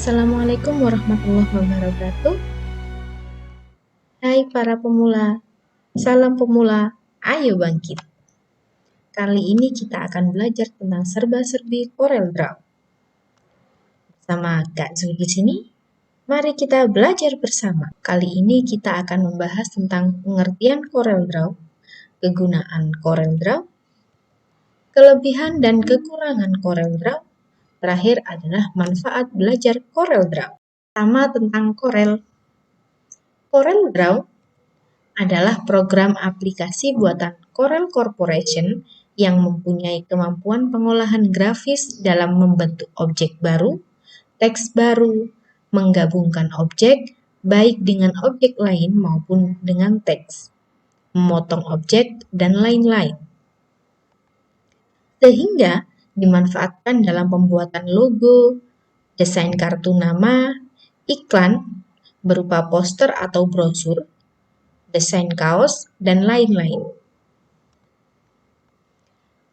Assalamualaikum warahmatullahi wabarakatuh. Hai para pemula, salam pemula, ayo bangkit. Kali ini kita akan belajar tentang serba-serbi CorelDRAW. Sama Kak Zul di sini, mari kita belajar bersama. Kali ini kita akan membahas tentang pengertian CorelDRAW, kegunaan CorelDRAW, kelebihan dan kekurangan CorelDRAW. Terakhir adalah manfaat belajar CorelDRAW. Pertama tentang Corel. CorelDRAW adalah program aplikasi buatan Corel Corporation yang mempunyai kemampuan pengolahan grafis dalam membentuk objek baru, teks baru, menggabungkan objek, baik dengan objek lain maupun dengan teks, memotong objek, dan lain-lain. Sehingga dimanfaatkan dalam pembuatan logo, desain kartu nama, iklan, berupa poster atau brosur, desain kaos, dan lain-lain.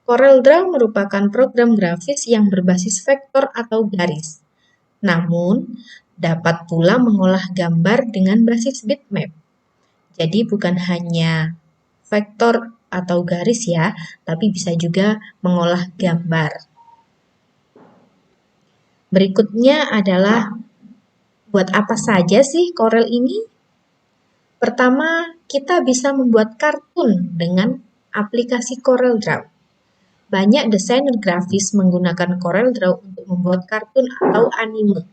CorelDRAW merupakan program grafis yang berbasis vektor atau garis, namun dapat pula mengolah gambar dengan basis bitmap. Jadi bukan hanya vektor atau garis ya, tapi bisa juga mengolah gambar. Berikutnya adalah buat apa saja sih Corel ini? Pertama, kita bisa membuat kartun dengan aplikasi CorelDRAW. Banyak desainer grafis menggunakan CorelDRAW untuk membuat kartun atau anime.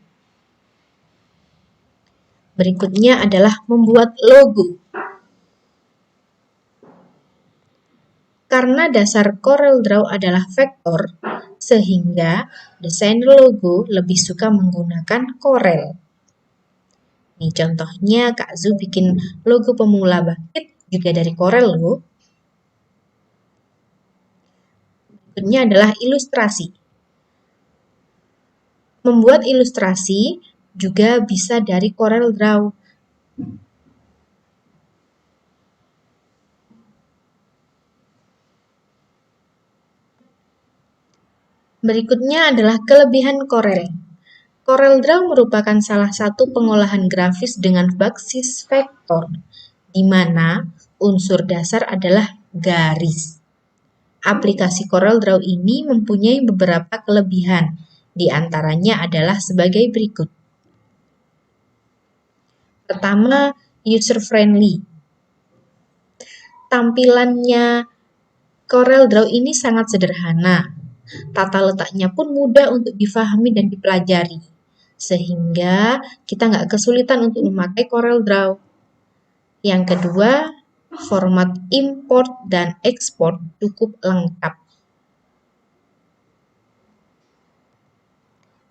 Berikutnya adalah membuat logo. Karena dasar CorelDRAW adalah vektor, sehingga desainer logo lebih suka menggunakan Corel. Nih contohnya Kak Zu bikin logo Pemula Bangkit juga dari Corel loh. Berikutnya adalah ilustrasi. Membuat ilustrasi juga bisa dari CorelDRAW. Berikutnya adalah kelebihan Corel. CorelDRAW merupakan salah satu pengolahan grafis dengan basis vektor, di mana unsur dasar adalah garis. Aplikasi CorelDRAW ini mempunyai beberapa kelebihan, di antaranya adalah sebagai berikut. Pertama, user-friendly. Tampilannya CorelDRAW ini sangat sederhana. Tata letaknya pun mudah untuk difahami dan dipelajari, sehingga kita nggak kesulitan untuk memakai CorelDRAW. Yang kedua, format import dan ekspor cukup lengkap.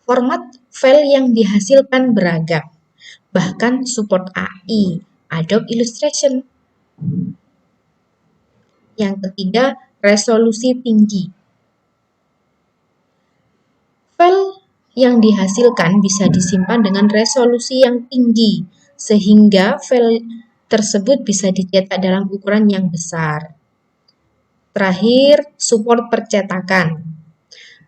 Format file yang dihasilkan beragam, bahkan support AI, Adobe Illustration. Yang ketiga, resolusi tinggi. File yang dihasilkan bisa disimpan dengan resolusi yang tinggi, sehingga file tersebut bisa dicetak dalam ukuran yang besar. Terakhir, support percetakan.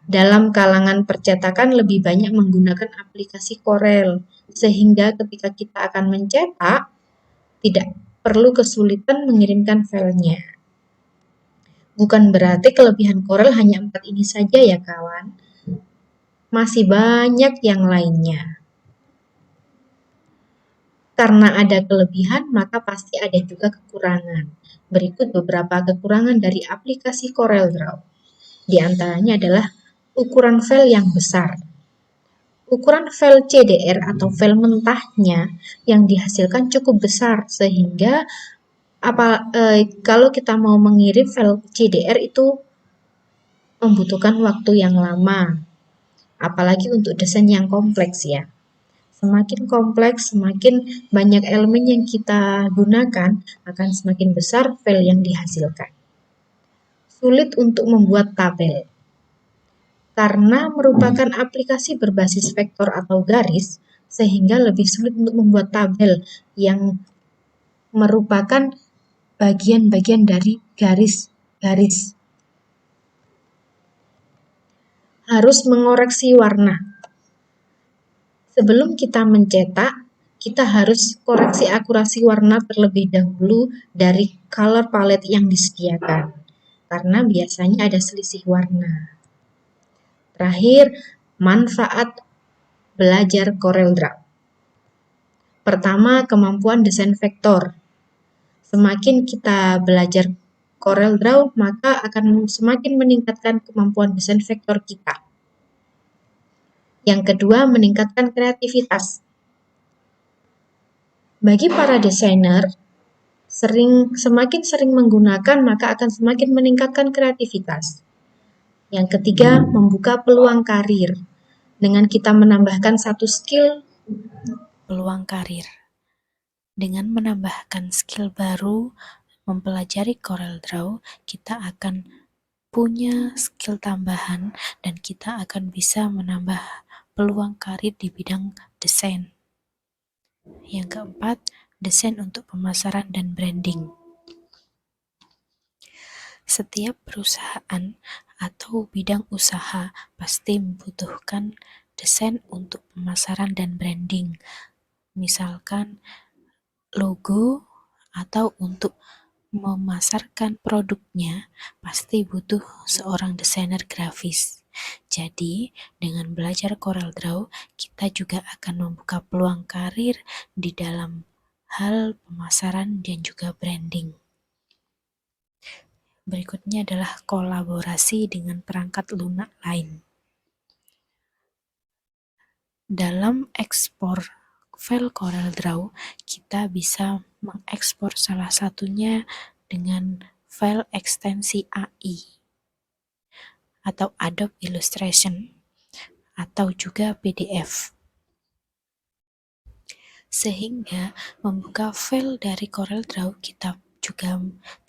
Dalam kalangan percetakan lebih banyak menggunakan aplikasi Corel, sehingga ketika kita akan mencetak, tidak perlu kesulitan mengirimkan filenya. Bukan berarti kelebihan Corel hanya 4 ini saja ya kawan. Masih banyak yang lainnya. Karena ada kelebihan, maka pasti ada juga kekurangan. Berikut beberapa kekurangan dari aplikasi CorelDRAW. Di antaranya adalah ukuran file yang besar. Ukuran file CDR atau file mentahnya yang dihasilkan cukup besar, sehingga kalau kita mau mengirim file CDR itu membutuhkan waktu yang lama. Apalagi untuk desain yang kompleks ya. Semakin kompleks, semakin banyak elemen yang kita gunakan, akan semakin besar file yang dihasilkan. Sulit untuk membuat tabel. Karena merupakan aplikasi berbasis vektor atau garis, sehingga lebih sulit untuk membuat tabel yang merupakan bagian-bagian dari garis-garis. Harus mengoreksi warna. Sebelum kita mencetak, kita harus koreksi akurasi warna terlebih dahulu dari color palette yang disediakan, karena biasanya ada selisih warna. Terakhir, manfaat belajar CorelDRAW. Pertama, kemampuan desain vektor. Semakin kita belajar CorelDRAW, maka akan semakin meningkatkan kemampuan desain vektor kita. Yang kedua, meningkatkan kreativitas. Bagi para desainer, semakin sering menggunakan, maka akan semakin meningkatkan kreativitas. Yang ketiga, membuka peluang karir. Dengan kita menambahkan satu skill, peluang karir. Dengan menambahkan skill baru, mempelajari CorelDRAW, kita akan punya skill tambahan dan kita akan bisa menambah peluang karir di bidang desain. Yang keempat, desain untuk pemasaran dan branding. Setiap perusahaan atau bidang usaha pasti membutuhkan desain untuk pemasaran dan branding. Misalkan logo atau untuk memasarkan produknya pasti butuh seorang desainer grafis. Jadi, dengan belajar CorelDRAW, kita juga akan membuka peluang karir di dalam hal pemasaran dan juga branding. Berikutnya adalah kolaborasi dengan perangkat lunak lain. Dalam ekspor file CorelDRAW, kita bisa mengekspor salah satunya dengan file ekstensi AI atau Adobe Illustration atau juga PDF. Sehingga membuka file dari CorelDRAW, kita juga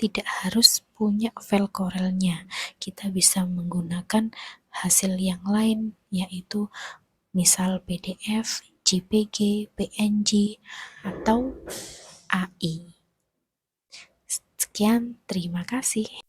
tidak harus punya file Corelnya. Kita bisa menggunakan hasil yang lain, yaitu misal PDF, JPG, PNG, atau AI. Sekian, terima kasih.